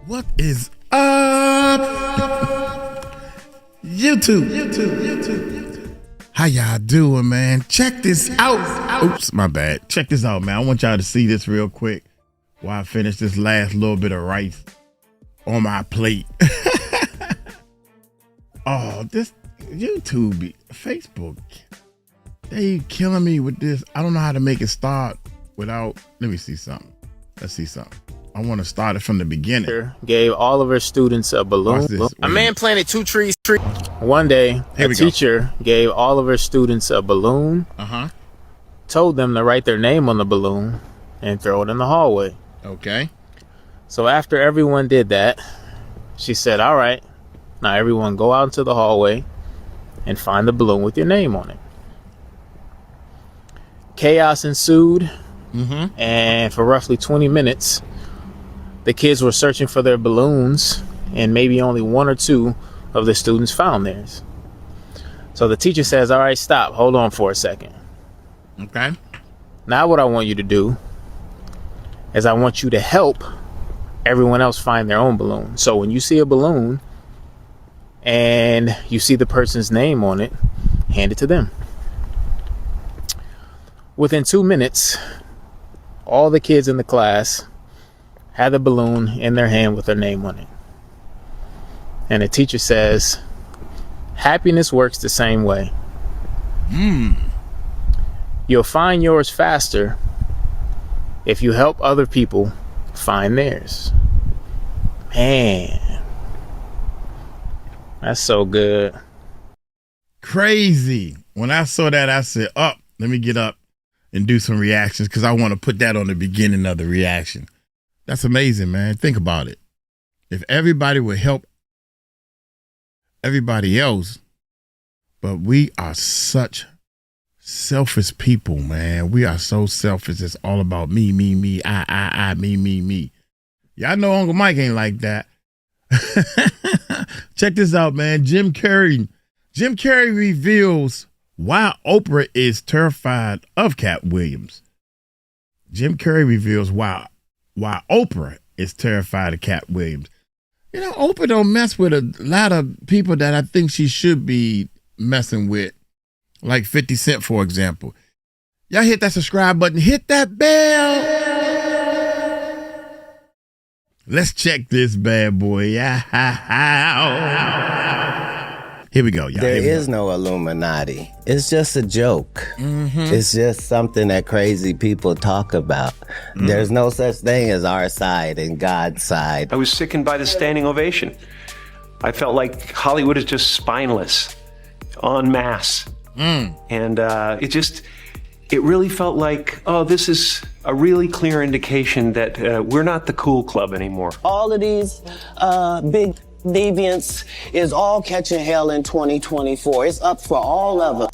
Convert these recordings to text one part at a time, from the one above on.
What is up? YouTube. How y'all doing, man? Check this out. Oops, my bad. Check this out, man. I want y'all to see this real quick while I finish this last little bit of rice on my plate. Oh, this YouTube, Facebook, they killing me with this. I don't know how to make it start without, let me see something. Let's see something. I want to start it from the beginning. Gave all of her students a balloon. A man planted 2 trees. One day, a teacher gave all of her students a balloon. Told them to write their name on the balloon and throw it in the hallway. Okay. So after everyone did that, she said, all right, now everyone go out into the hallway and find the balloon with your name on it. Chaos ensued. And for roughly 20 minutes, the kids were searching for their balloons, and maybe only 1 or 2 of the students found theirs. So the teacher says, all right, stop. Hold on for a second. Okay. Now what I want you to do is I want you to help everyone else find their own balloon. So when you see a balloon and you see the person's name on it, hand it to them. Within 2 minutes, all the kids in the class had the balloon in their hand with their name on it. And the teacher says, happiness works the same way. You'll find yours faster if you help other people find theirs. Man, that's so good. Crazy. When I saw that, I said, let me get up and do some reactions because I want to put that on the beginning of the reaction. That's amazing, man. Think about it. If everybody would help everybody else, but we are such selfish people, man. We are so selfish. It's all about me, I, me. Y'all know Uncle Mike ain't like that. Check this out, man. Jim Carrey reveals why Oprah is terrified of Cat Williams. Jim Carrey reveals why Oprah is terrified of Cat Williams. You know, Oprah don't mess with a lot of people that I think she should be messing with, like 50 Cent, for example. Y'all hit that subscribe button, hit that bell. Let's check this bad boy. Here we go, y'all. There is no Illuminati. It's just a joke. It's just something that crazy people talk about. There's no such thing as our side and God's side. I was sickened by the standing ovation. I felt like Hollywood is just spineless, en masse. And it really felt like, this is a really clear indication that we're not the cool club anymore. All of these big deviants is all catching hell in 2024. It's up for all of us.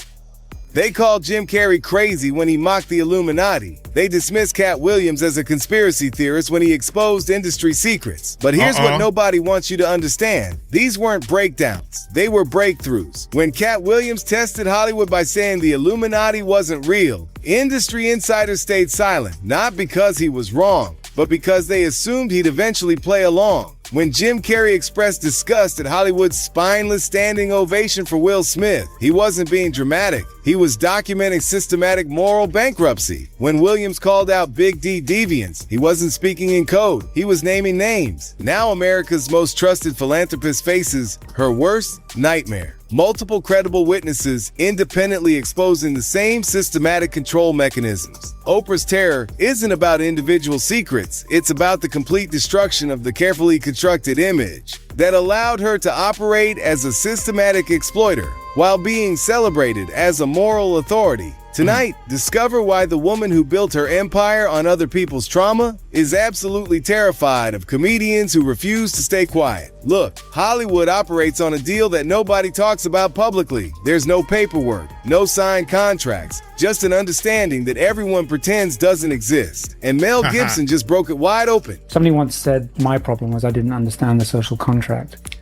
They called Jim Carrey crazy when he mocked the Illuminati. They dismissed Cat Williams as a conspiracy theorist when he exposed industry secrets. But here's what nobody wants you to understand. These weren't breakdowns. They were breakthroughs. When Cat Williams tested Hollywood by saying the Illuminati wasn't real, industry insiders stayed silent, not because he was wrong, but because they assumed he'd eventually play along. When Jim Carrey expressed disgust at Hollywood's spineless standing ovation for Will Smith, he wasn't being dramatic. He was documenting systematic moral bankruptcy. When Williams called out Big D deviants, he wasn't speaking in code. He was naming names. Now America's most trusted philanthropist faces her worst nightmare. Multiple credible witnesses independently exposing the same systematic control mechanisms. Oprah's terror isn't about individual secrets. It's about the complete destruction of the carefully constructed image that allowed her to operate as a systematic exploiter while being celebrated as a moral authority. Tonight, discover why the woman who built her empire on other people's trauma is absolutely terrified of comedians who refuse to stay quiet. Look, Hollywood operates on a deal that nobody talks about publicly. There's no paperwork, no signed contracts, just an understanding that everyone pretends doesn't exist. And Mel Gibson just broke it wide open. Somebody once said my problem was I didn't understand the social contract.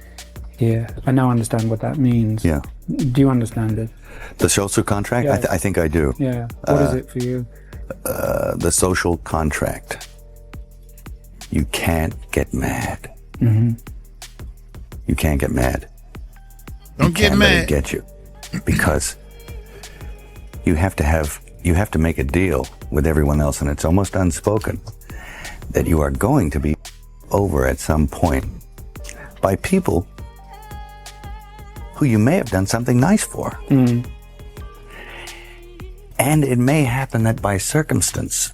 Yeah, I now understand what that means. Yeah. Do you understand it? The social contract? Yeah. I think I do. Yeah. What is it for you? The social contract. You can't get mad. You can't get mad. Don't get Can't let it mad. get you, because you have to make a deal with everyone else, and it's almost unspoken that you are going to be over at some point by people who you may have done something nice for. And it may happen that by circumstance,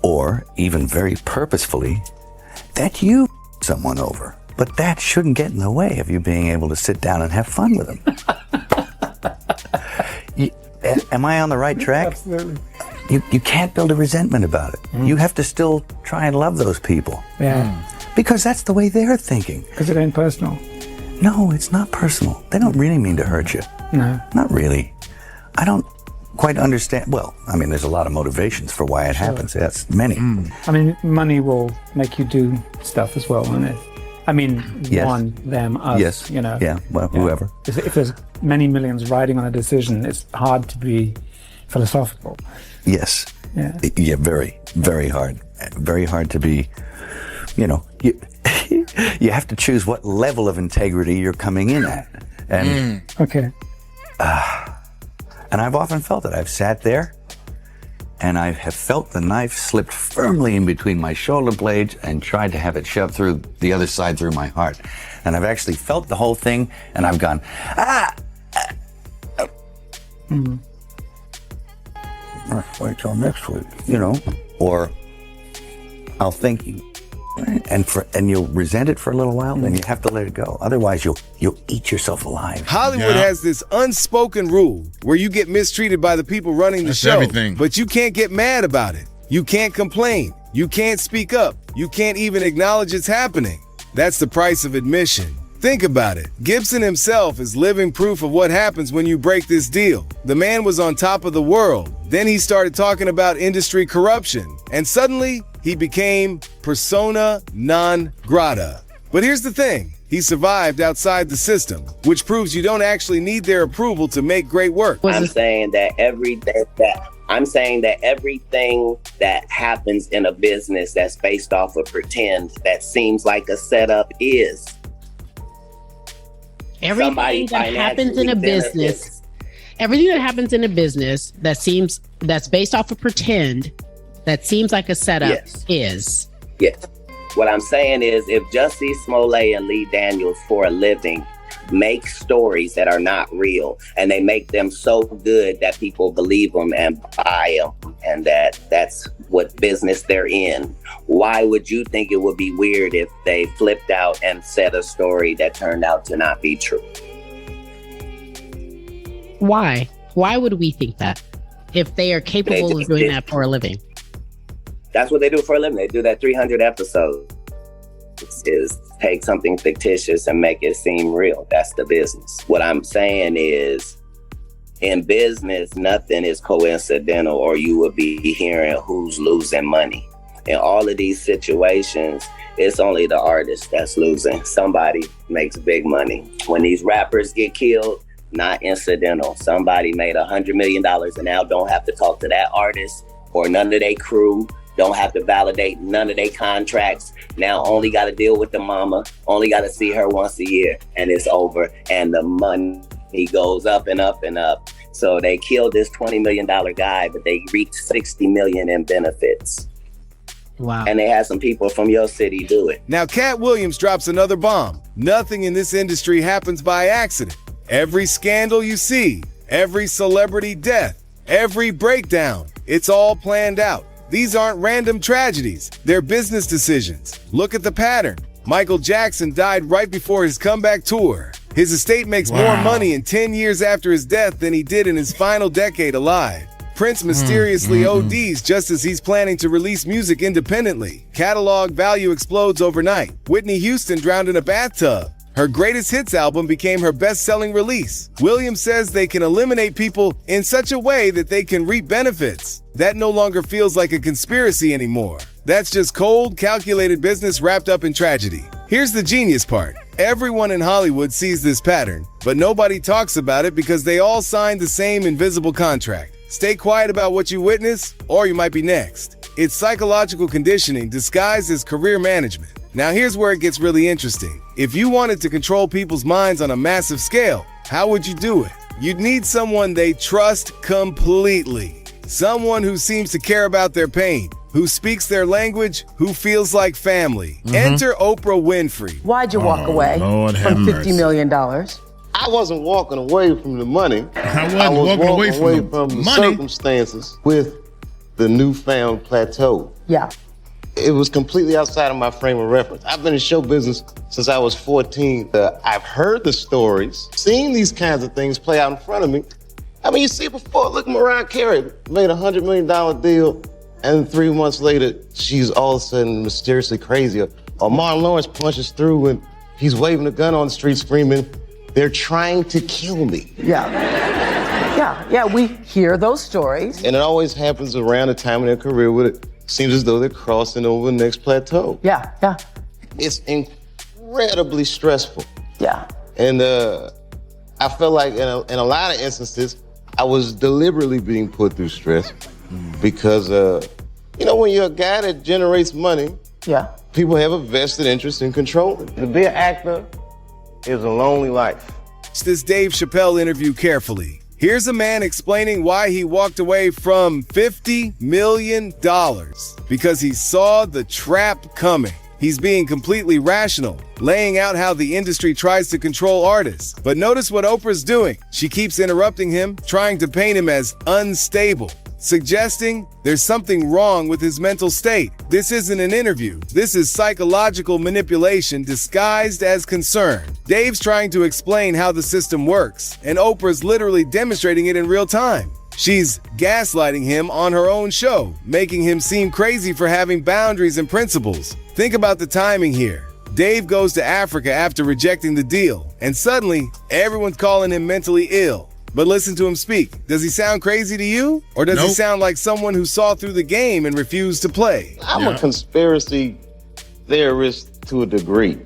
or even very purposefully, that you someone over. But that shouldn't get in the way of you being able to sit down and have fun with them. Am I on the right track? Absolutely. You can't build a resentment about it. You have to still try and love those people. Yeah. Because that's the way they're thinking. Because it ain't personal. No, it's not personal. They don't really mean to hurt you. No. Not really. I don't quite understand. Well, I mean, there's a lot of motivations for why it happens. That's many. I mean, money will make you do stuff as well, won't it? I mean, Yes. one, them, us, Yes. you know. Yeah, well, whoever. If there's many millions riding on a decision, it's hard to be philosophical. Yes. Yeah. Yeah, very, very hard. Very hard to be, you you have to choose what level of integrity you're coming in at. And Okay. and I've often felt it. I've sat there and I have felt the knife slipped firmly in between my shoulder blades and tried to have it shoved through the other side through my heart. And I've actually felt the whole thing and I've gone, wait till next week, or I'll think and you'll resent it for a little while, then you have to let it go. Otherwise you'll eat yourself alive. Hollywood has this unspoken rule where you get mistreated by the people running the That's show, everything. but you can't get mad about it. You can't complain. You can't speak up. You can't even acknowledge it's happening. That's the price of admission. Think about it. Gibson himself is living proof of what happens when you break this deal. The man was on top of the world. Then he started talking about industry corruption, and suddenly he became persona non grata. But here's the thing. He survived outside the system, which proves you don't actually need their approval to make great work. I'm saying that everything that happens in a business that's based off of pretend that seems like a setup is. Everything that happens in a business, everything that happens in a business that's based off of pretend, that seems like a setup is. Yes. What I'm saying is, if Jussie Smollett and Lee Daniels for a living make stories that are not real, and they make them so good that people believe them and buy them, and that's what business they're in, why would you think it would be weird if they flipped out and said a story that turned out to not be true? Why? Why would we think that if they are capable of doing that for a living? That's what they do for a living. They do that 300 episodes. Is take something fictitious and make it seem real. That's the business. What I'm saying is, in business, nothing is coincidental, or you would be hearing who's losing money. In all of these situations, it's only the artist that's losing. Somebody makes big money. When these rappers get killed, not incidental. Somebody made $100 million and now don't have to talk to that artist or none of their crew. Don't have to validate none of their contracts. Now only got to deal with the mama, only got to see her once a year, and it's over. And the money goes up and up and up. So they killed this $20 million guy, but they reaped $60 million in benefits. Wow. And they had some people from your city do it. Now, Cat Williams drops another bomb. Nothing in this industry happens by accident. Every scandal you see, every celebrity death, every breakdown, it's all planned out. These aren't random tragedies. They're business decisions. Look at the pattern. Michael Jackson died right before his comeback tour. His estate makes more money in 10 years after his death than he did in his final decade alive. Prince mysteriously ODs just as he's planning to release music independently. Catalog value explodes overnight. Whitney Houston drowned in a bathtub. Her greatest hits album became her best-selling release. Williams says they can eliminate people in such a way that they can reap benefits. That no longer feels like a conspiracy anymore. That's just cold, calculated business wrapped up in tragedy. Here's the genius part. Everyone in Hollywood sees this pattern, but nobody talks about it because they all signed the same invisible contract. Stay quiet about what you witness, or you might be next. It's psychological conditioning disguised as career management. Now here's where it gets really interesting. If you wanted to control people's minds on a massive scale, how would you do it? You'd need someone they trust completely. Someone who seems to care about their pain, who speaks their language, who feels like family. Enter Oprah Winfrey. Why'd you walk away Lord from have $50 million? I wasn't walking away from the money. I was walking away from the money. Circumstances with the newfound plateau. Yeah. It was completely outside of my frame of reference. I've been in show business since I was 14. I've heard the stories, seen these kinds of things play out in front of me. I mean, you see it before. Look, Mariah Carey made a $100 million deal, and 3 months later, she's all of a sudden mysteriously crazy. Or Martin Lawrence punches through and he's waving a gun on the street screaming, "They're trying to kill me." Yeah, we hear those stories. And it always happens around the time in their career where it seems as though they're crossing over the next plateau. Yeah. It's incredibly stressful. Yeah. And I felt like in a lot of instances, I was deliberately being put through stress because, when you're a guy that generates money, Yeah. people have a vested interest in controlling. To be an actor is a lonely life. Watch this Dave Chappelle interview carefully. Here's a man explaining why he walked away from $50 million. Because he saw the trap coming. He's being completely rational, laying out how the industry tries to control artists. But notice what Oprah's doing. She keeps interrupting him, trying to paint him as unstable, suggesting there's something wrong with his mental state. This isn't an interview. This is psychological manipulation disguised as concern. Dave's trying to explain how the system works, and Oprah's literally demonstrating it in real time. She's gaslighting him on her own show, making him seem crazy for having boundaries and principles. Think about the timing here. Dave goes to Africa after rejecting the deal, and suddenly, everyone's calling him mentally ill. But listen to him speak. Does he sound crazy to you? Or does he sound like someone who saw through the game and refused to play? I'm a conspiracy theorist to a degree.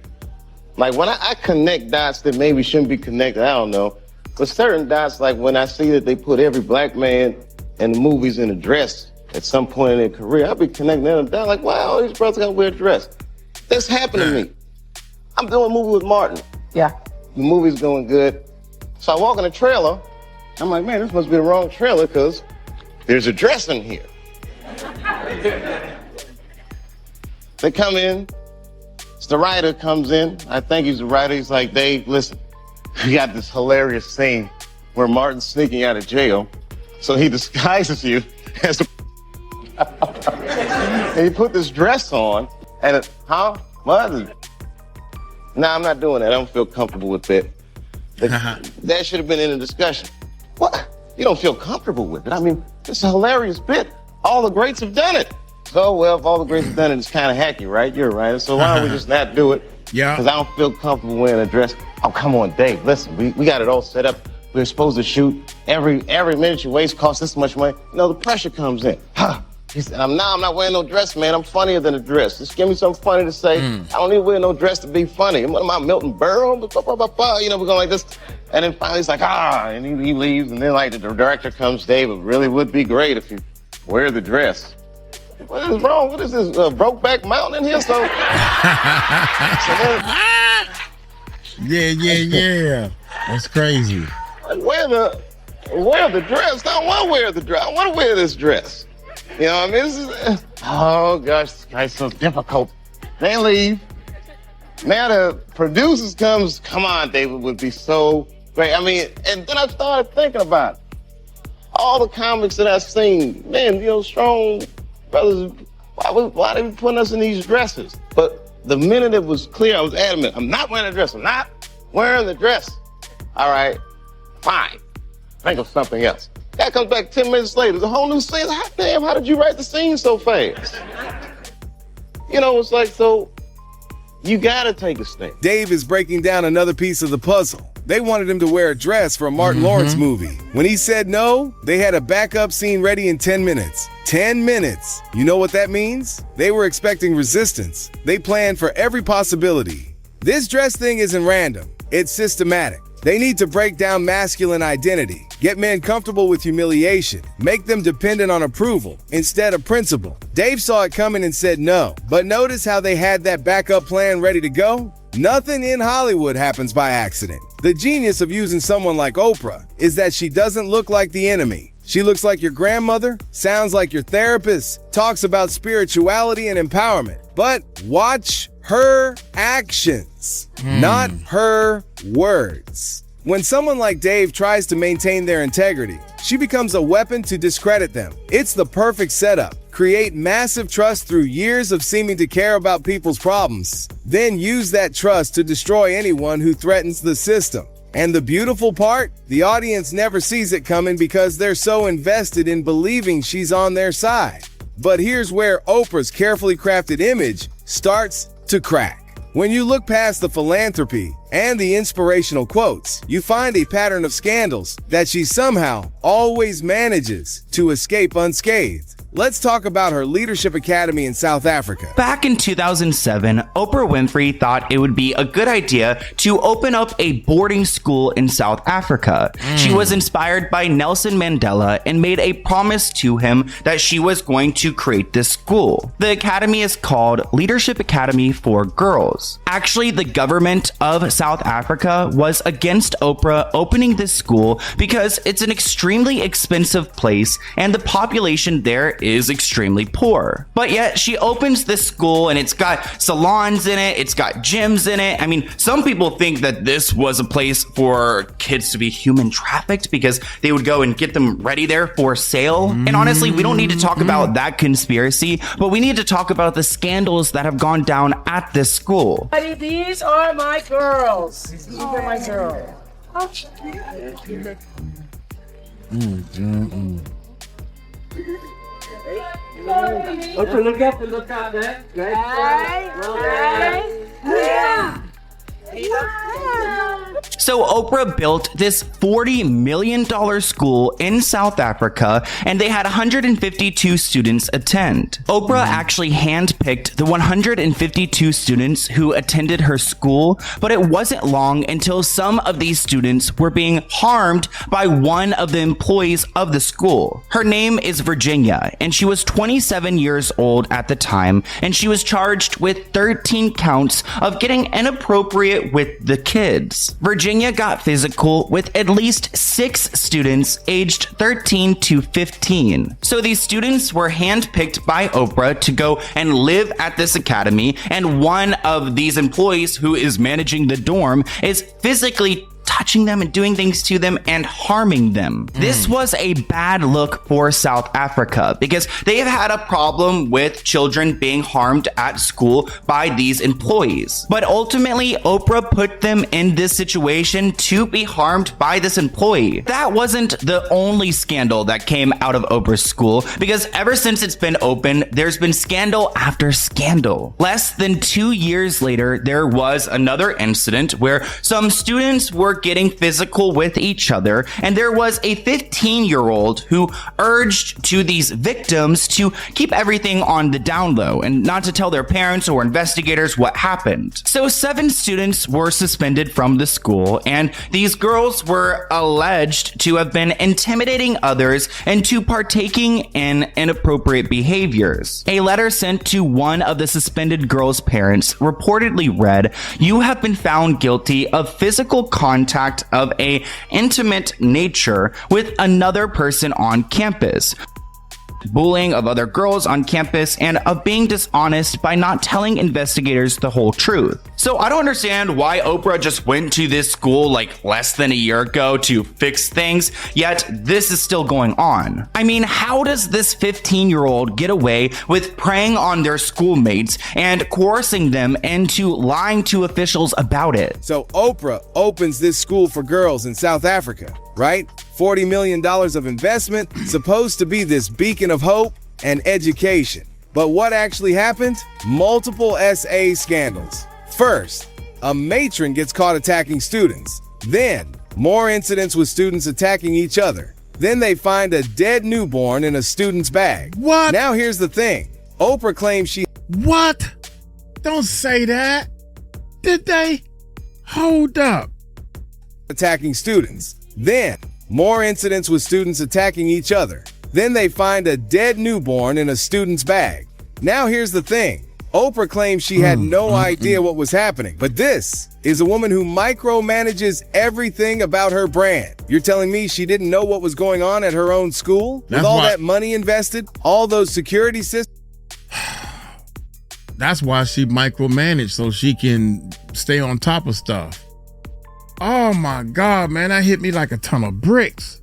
Like when I connect dots that maybe shouldn't be connected, I don't know. But certain dots, like when I see that they put every black man in the movies in a dress at some point in their career, I'll be connecting them down like, wow, these brothers gotta wear a dress. That's happened to me. I'm doing a movie with Martin. Yeah. The movie's going good. So I walk in the trailer. I'm like, man, this must be the wrong trailer because there's a dress in here. They come in. The writer comes in. I think he's the writer. He's like, Dave, listen, we got this hilarious scene where Martin's sneaking out of jail. So he disguises you as a and he put this dress on. And what? No, I'm not doing that. I don't feel comfortable with that. That should have been in the discussion. What? You don't feel comfortable with it? I mean, it's a hilarious bit. All the greats have done it. So, well, if all the greats have done it, it's kind of hacky, right? You're right. So why don't we just not do it? Yeah. Because I don't feel comfortable wearing a dress. Oh, come on, Dave. Listen, we got it all set up. We're supposed to shoot. Every minute you waste costs this much money. You know, the pressure comes in. He said, I'm not wearing no dress, man. I'm funnier than a dress. Just give me something funny to say. I don't need to wear no dress to be funny. What am I, Milton Berle? You know, we're going like this. And then finally he's like, and he leaves. And then like the director comes, Dave, it really would be great if you wear the dress. What is wrong? What is this, Brokeback Mountain in here? So Yeah. That's crazy. Wear the dress. I don't want to wear the dress. I want to wear this dress. You know what I mean? This is, oh gosh, this guy's so difficult. They leave. Now the producers come on, David would be so great. I mean, and then I started thinking about it. All the comics that I've seen, man, you know, strong brothers, why they be putting us in these dresses? But the minute it was clear, I was adamant, I'm not wearing a dress. I'm not wearing the dress. All right, fine. Think of something else. Guy comes back 10 minutes later, there's a whole new scene. Damn, how did you write the scene so fast? You know, it's like, so you gotta take a stand. Dave is breaking down another piece of the puzzle. They wanted him to wear a dress for a Martin Lawrence movie. When he said no, they had a backup scene ready in 10 minutes. 10 minutes. You know what that means? They were expecting resistance. They planned for every possibility. This dress thing isn't random. It's systematic. They need to break down masculine identity, get men comfortable with humiliation, make them dependent on approval instead of principle. Dave saw it coming and said no, but notice how they had that backup plan ready to go? Nothing in Hollywood happens by accident. The genius of using someone like Oprah is that she doesn't look like the enemy. She looks like your grandmother, sounds like your therapist, talks about spirituality and empowerment. But watch her actions, not her words. When someone like Dave tries to maintain their integrity, she becomes a weapon to discredit them. It's the perfect setup. Create massive trust through years of seeming to care about people's problems. Then use that trust to destroy anyone who threatens the system. And the beautiful part? The audience never sees it coming because they're so invested in believing she's on their side. But here's where Oprah's carefully crafted image starts to crack. When you look past the philanthropy and the inspirational quotes, you find a pattern of scandals that she somehow always manages to escape unscathed. Let's talk about her Leadership Academy in South Africa. Back in 2007, Oprah Winfrey thought it would be a good idea to open up a boarding school in South Africa. She was inspired by Nelson Mandela and made a promise to him that she was going to create this school. The academy is called Leadership Academy for Girls. Actually, the government of South Africa was against Oprah opening this school because it's an extremely expensive place and the population there is extremely poor. But yet she opens this school and it's got salons in it, it's got gyms in it. I mean, some people think that this was a place for kids to be human trafficked because they would go and get them ready there for sale. And honestly, we don't need to talk about that conspiracy, but we need to talk about the scandals that have gone down at this school. These are my girls. These are my girls. Oprah, look up and look out there. Great. So Oprah built this $40 million school in South Africa, and they had 152 students attend. Oprah actually handpicked the 152 students who attended her school, but it wasn't long until some of these students were being harmed by one of the employees of the school. Her name is Virginia, and she was 27 years old at the time, and she was charged with 13 counts of getting inappropriate with the kids. Virginia got physical with at least 6 students aged 13 to 15. So these students were handpicked by Oprah to go and live at this academy, and one of these employees who is managing the dorm is physically touching them and doing things to them and harming them. This was a bad look for South Africa because they have had a problem with children being harmed at school by these employees. But ultimately, Oprah put them in this situation to be harmed by this employee. That wasn't the only scandal that came out of Oprah's school, because ever since it's been open, there's been scandal after scandal. Less than 2 years later, there was another incident where some students were getting physical with each other, and there was a 15-year-old who urged to these victims to keep everything on the down low and not to tell their parents or investigators what happened. So 7 students were suspended from the school, and these girls were alleged to have been intimidating others into partaking in inappropriate behaviors. A letter sent to one of the suspended girls' parents reportedly read, "You have been found guilty of physical contact of a intimate nature with another person on campus, bullying of other girls on campus, and of being dishonest by not telling investigators the whole truth." So I don't understand why Oprah just went to this school like less than a year ago to fix things, yet this is still going on. I mean, how does this 15-year-old get away with preying on their schoolmates and coercing them into lying to officials about it? So Oprah opens this school for girls in South Africa, right? $40 million of investment, supposed to be this beacon of hope and education. But what actually happened? Multiple SA scandals. First, a matron gets caught attacking students. Then, more incidents with students attacking each other. Then they find a dead newborn in a student's bag. What? Now here's the thing. Oprah claims she... What? Don't say that. Did they? Hold up. attacking students. Then, more incidents with students attacking each other. Then they find a dead newborn in a student's bag. Now here's the thing. Oprah claims she had no idea what was happening, but this is a woman who micromanages everything about her brand. You're telling me she didn't know what was going on at her own school? With all that money invested, all those security systems? That's why she micromanaged, so she can stay on top of stuff. Oh my God, man, that hit me like a ton of bricks.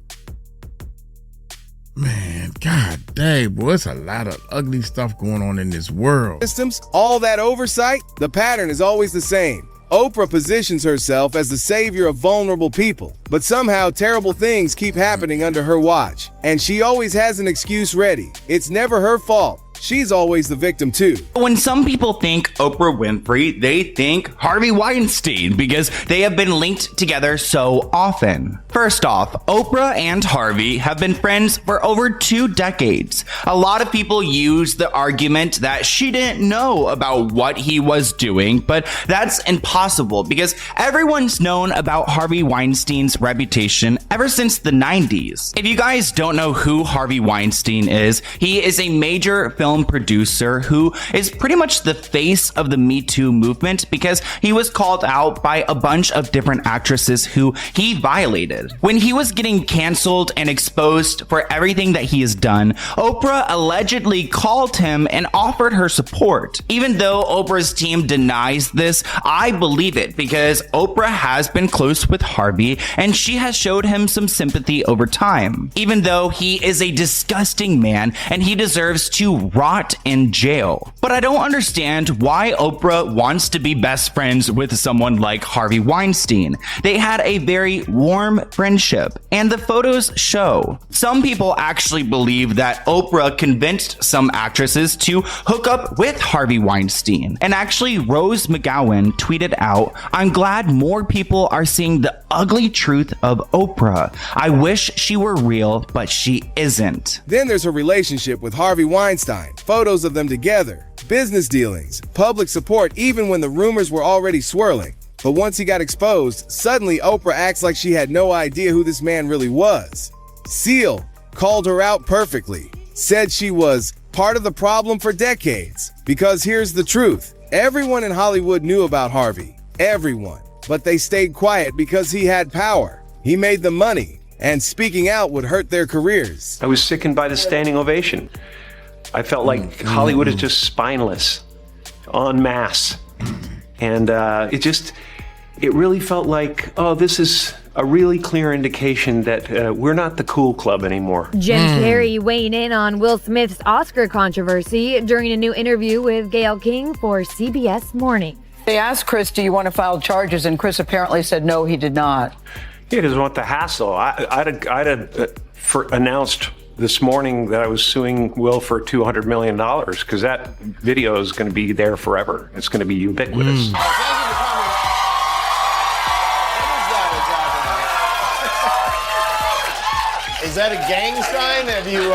Man, God dang, boy, it's a lot of ugly stuff going on in this world. Systems, all that oversight, the pattern is always the same. Oprah positions herself as the savior of vulnerable people, but somehow terrible things keep happening under her watch, and she always has an excuse ready. It's never her fault. She's always the victim too. When some people think Oprah Winfrey, they think Harvey Weinstein because they have been linked together so often. First off, Oprah and Harvey have been friends for over 2 decades. A lot of people use the argument that she didn't know about what he was doing, but that's impossible because everyone's known about Harvey Weinstein's reputation ever since the 90s. If you guys don't know who Harvey Weinstein is, he is a major film producer who is pretty much the face of the Me Too movement because he was called out by a bunch of different actresses who he violated. When he was getting canceled and exposed for everything that he has done, Oprah allegedly called him and offered her support. Even though Oprah's team denies this, I believe it because Oprah has been close with Harvey and she has showed him some sympathy over time. Even though he is a disgusting man and he deserves to rot in jail. But I don't understand why Oprah wants to be best friends with someone like Harvey Weinstein. They had a very warm friendship, and the photos show. Some people actually believe that Oprah convinced some actresses to hook up with Harvey Weinstein. And actually, Rose McGowan tweeted out, "I'm glad more people are seeing the ugly truth of Oprah. I wish she were real, but she isn't." Then there's her relationship with Harvey Weinstein. Photos of them together, business dealings, public support even when the rumors were already swirling. But once he got exposed, suddenly Oprah acts like she had no idea who this man really was. Seal called her out perfectly, said she was part of the problem for decades. Because here's the truth. Everyone in Hollywood knew about Harvey. Everyone. But they stayed quiet because he had power. He made the money. And speaking out would hurt their careers. I was sickened by the standing ovation. I felt like Hollywood is just spineless, en masse. And it really felt like, oh, this is a really clear indication that we're not the cool club anymore. Jim Carrey weighing in on Will Smith's Oscar controversy during a new interview with Gayle King for CBS Morning. They asked Chris, do you want to file charges? And Chris apparently said no, he did not. He doesn't want the hassle. I'd announced this morning that I was suing Will for $200 million because that video is going to be there forever. It's going to be ubiquitous. Is that a gang sign? Have you,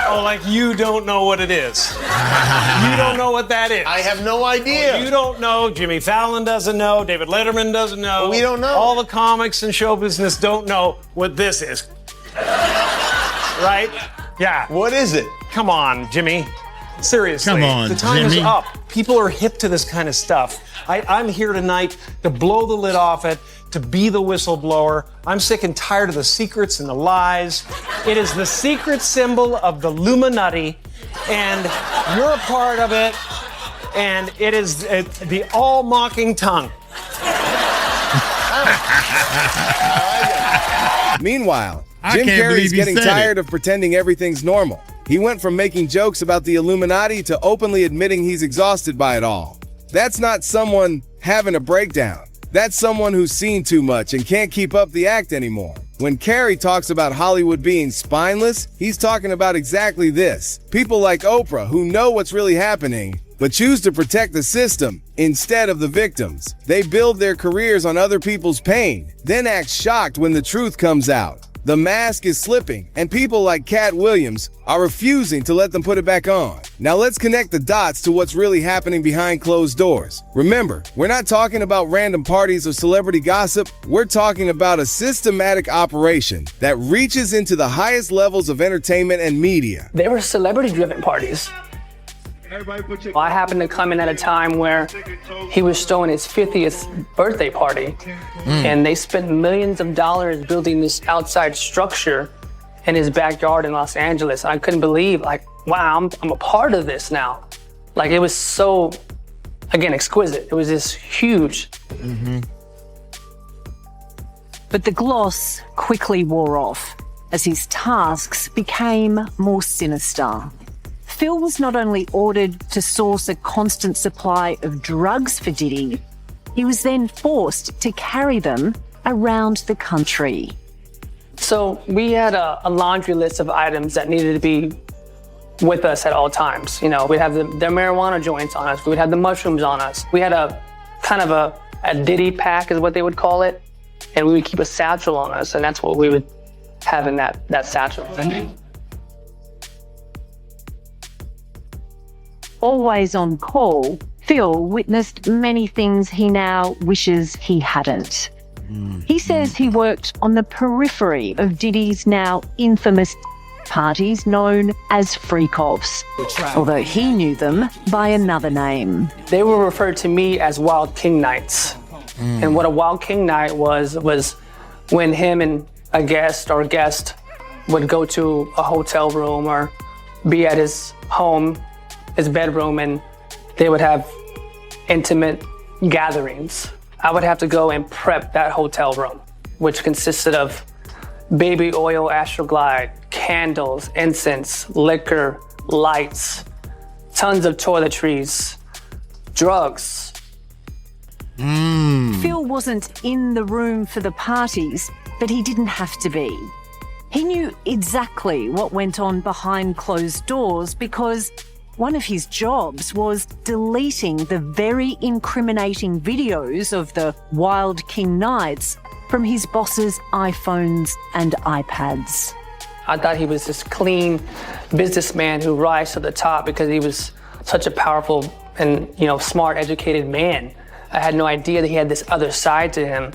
Oh, like you don't know what it is. You don't know what that is. I have no idea. Well, you don't know. Jimmy Fallon doesn't know. David Letterman doesn't know. We don't know. All the comics and show business don't know what this is. Right? Yeah. What is it? Come on, Jimmy. Seriously. Come on, the time Jimmy. is up. People are hip to this kind of stuff. I'm here tonight to blow the lid off it, to be the whistleblower. I'm sick and tired of the secrets and the lies. It is the secret symbol of the Illuminati, and you're a part of it, and it is the all-mocking tongue. Meanwhile, Jim Carrey's getting tired of pretending everything's normal. He went from making jokes about the Illuminati to openly admitting he's exhausted by it all. That's not someone having a breakdown. That's someone who's seen too much and can't keep up the act anymore. When Carrey talks about Hollywood being spineless, he's talking about exactly this. People like Oprah who know what's really happening, but choose to protect the system instead of the victims. They build their careers on other people's pain, then act shocked when the truth comes out. The mask is slipping, and people like Cat Williams are refusing to let them put it back on. Now let's connect the dots to what's really happening behind closed doors. Remember, we're not talking about random parties or celebrity gossip. We're talking about a systematic operation that reaches into the highest levels of entertainment and media. They were celebrity-driven parties. I happened to come in at a time where he was throwing his 50th birthday party, and they spent millions of dollars building this outside structure in his backyard in Los Angeles. I couldn't believe, like, wow, I'm a part of this now. Like, it was so, again, exquisite. It was this huge. But the gloss quickly wore off as his tasks became more sinister. Phil was not only ordered to source a constant supply of drugs for Diddy, he was then forced to carry them around the country. So we had a laundry list of items that needed to be with us at all times. You know, we'd have their marijuana joints on us. We'd have the mushrooms on us. We had a kind of a Diddy pack is what they would call it. And we would keep a satchel on us, and that's what we would have in that satchel. Always on call, Phil witnessed many things he now wishes he hadn't. He says he worked on the periphery of Diddy's now infamous parties known as freak-offs, although he knew them by another name. They were referred to me as Wild King Nights. And what a Wild King Night was when him and a guest would go to a hotel room or be at his home, his bedroom, and they would have intimate gatherings. I would have to go and prep that hotel room, which consisted of baby oil, Astroglide, candles, incense, liquor, lights, tons of toiletries, drugs. Phil wasn't in the room for the parties, but he didn't have to be. He knew exactly what went on behind closed doors because one of his jobs was deleting the very incriminating videos of the Wild King Nights from his boss's iPhones and iPads. I thought he was this clean businessman who rise to the top because he was such a powerful and, smart, educated man. I had no idea that he had this other side to him.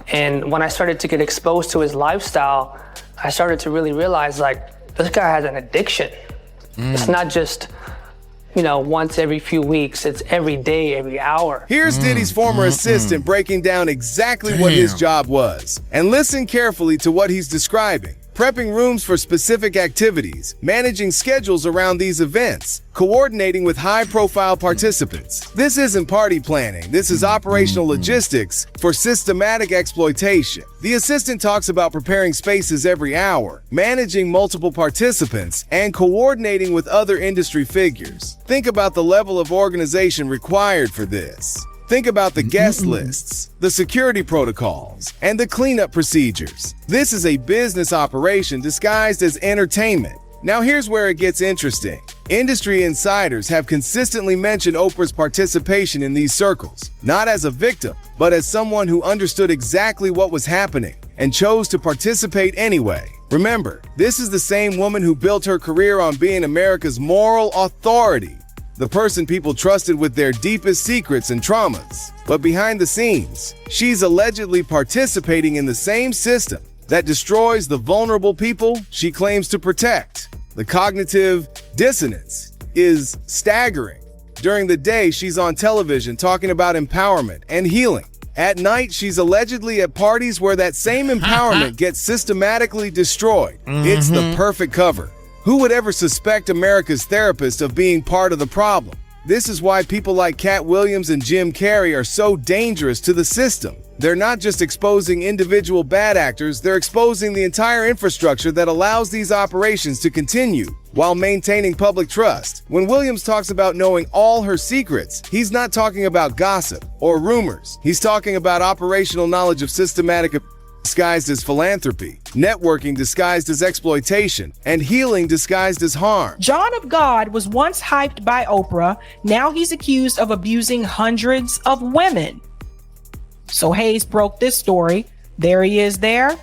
And when I started to get exposed to his lifestyle, I started to really realize, like, this guy has an addiction. It's not just, once every few weeks. It's every day, every hour. Here's Diddy's former assistant breaking down exactly what his job was. And listen carefully to what he's describing. Prepping rooms for specific activities, managing schedules around these events, coordinating with high-profile participants. This isn't party planning. This is operational logistics for systematic exploitation. The assistant talks about preparing spaces every hour, managing multiple participants, and coordinating with other industry figures. Think about the level of organization required for this. Think about the guest lists, the security protocols, and the cleanup procedures. This is a business operation disguised as entertainment. Now here's where it gets interesting. Industry insiders have consistently mentioned Oprah's participation in these circles, not as a victim, but as someone who understood exactly what was happening and chose to participate anyway. Remember, this is the same woman who built her career on being America's moral authority. The person people trusted with their deepest secrets and traumas. But behind the scenes, she's allegedly participating in the same system that destroys the vulnerable people she claims to protect. The cognitive dissonance is staggering. During the day, she's on television talking about empowerment and healing. At night, she's allegedly at parties where that same empowerment gets systematically destroyed. It's the perfect cover. Who would ever suspect America's therapist of being part of the problem? This is why people like Cat Williams and Jim Carrey are so dangerous to the system. They're not just exposing individual bad actors, they're exposing the entire infrastructure that allows these operations to continue while maintaining public trust. When Williams talks about knowing all her secrets, he's not talking about gossip or rumors. He's talking about operational knowledge of systematic disguised as philanthropy, networking disguised as exploitation, and healing disguised as harm. John of God was once hyped by Oprah. Now he's accused of abusing hundreds of women. So Hayes broke this story. There he is there.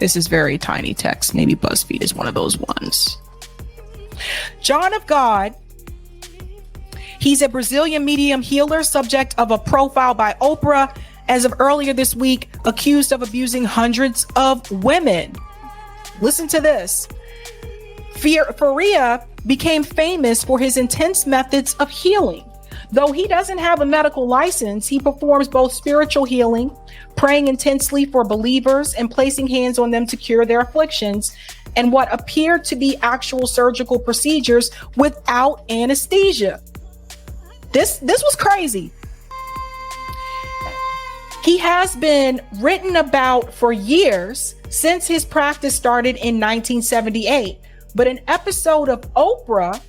This is very tiny text. Maybe BuzzFeed is one of those ones. John of God. He's a Brazilian medium healer, subject of a profile by Oprah as of earlier this week, accused of abusing hundreds of women. Listen to this. Faria became famous for his intense methods of healing. Though he doesn't have a medical license, he performs both spiritual healing, praying intensely for believers and placing hands on them to cure their afflictions, and what appear to be actual surgical procedures without anesthesia. This was crazy. He has been written about for years since his practice started in 1978. But an episode of Oprah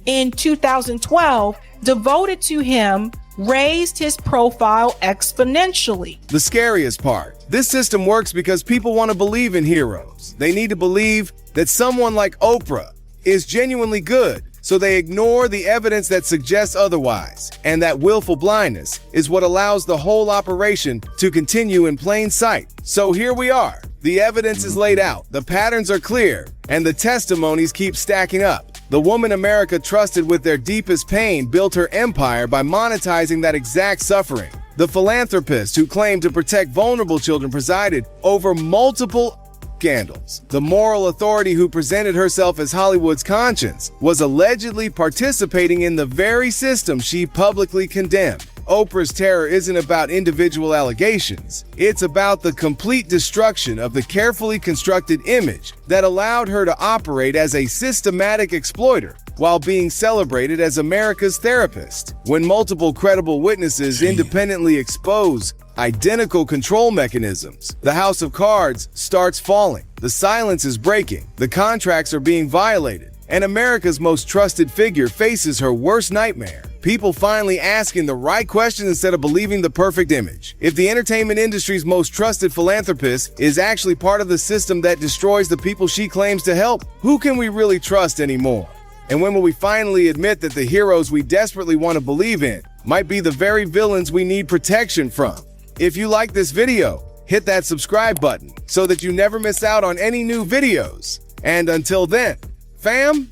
in 2012 devoted to him raised his profile exponentially. The scariest part, this system works because people want to believe in heroes. They need to believe that someone like Oprah is genuinely good, so they ignore the evidence that suggests otherwise. And that willful blindness is what allows the whole operation to continue in plain sight. So here we are. The evidence is laid out, the patterns are clear, and the testimonies keep stacking up. The woman America trusted with their deepest pain built her empire by monetizing that exact suffering. The philanthropist who claimed to protect vulnerable children presided over multiple scandals. The moral authority who presented herself as Hollywood's conscience was allegedly participating in the very system she publicly condemned. Oprah's terror isn't about individual allegations. It's about the complete destruction of the carefully constructed image that allowed her to operate as a systematic exploiter while being celebrated as America's therapist. When multiple credible witnesses independently expose identical control mechanisms, the house of cards starts falling. The silence is breaking. The contracts are being violated. And America's most trusted figure faces her worst nightmare. People finally asking the right questions instead of believing the perfect image. If the entertainment industry's most trusted philanthropist is actually part of the system that destroys the people she claims to help, who can we really trust anymore? And when will we finally admit that the heroes we desperately want to believe in might be the very villains we need protection from? If you like this video, hit that subscribe button so that you never miss out on any new videos. And until then, fam,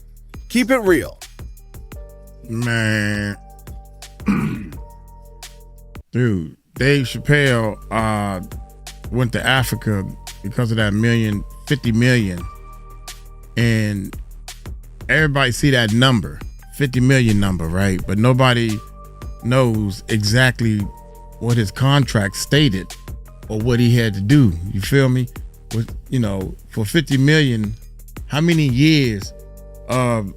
keep it real. Man. Dude, Dave Chappelle went to Africa because of that 50 million. And everybody see that number, 50 million number, right? But nobody knows exactly what his contract stated or what he had to do. You feel me? With, you know, for 50 million, how many years of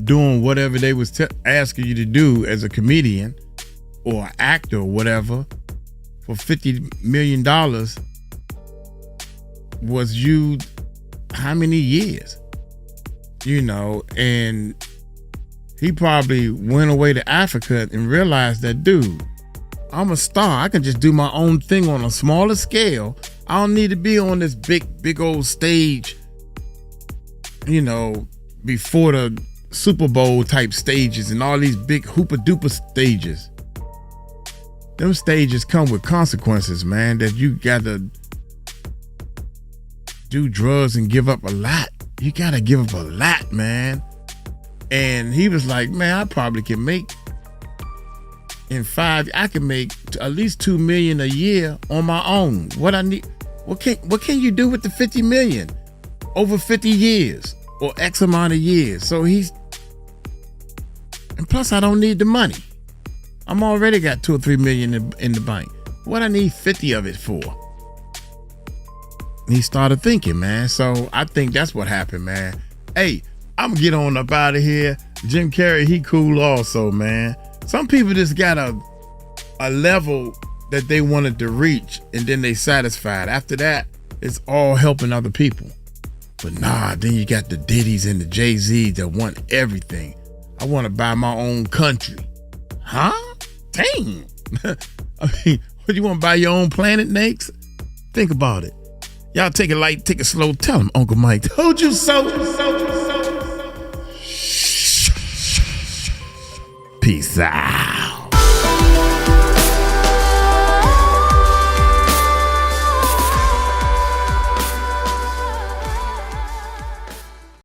doing whatever they was asking you to do as a comedian or an actor or whatever for $50 million was you how many years? You know, and he probably went away to Africa and realized that, dude, I'm a star. I can just do my own thing on a smaller scale. I don't need to be on this big old stage, you know, before the Super Bowl type stages and all these big hooper duper stages. Them stages come with consequences, man, that you gotta do drugs and give up a lot. You gotta give up a lot, man. And he was like, man, I probably can make I can make at least $2 million a year on my own. What can you do with the 50 million over 50 years or X amount of years? So and plus I don't need the money. I'm already got 2 or 3 million in the bank. What I need 50 of it for? And he started thinking, man. So I think that's what happened, man. Hey, I'm gonna get on up out of here. Jim Carrey, he cool also, man. Some people just got a level that they wanted to reach and then they satisfied. After that, it's all helping other people. But nah, then you got the Diddy's and the Jay-Z that want everything. I want to buy my own country. Huh? Dang. I mean, what, you want to buy your own planet next? Think about it. Y'all take it light, take it slow. Tell him Uncle Mike told you so. Peace out.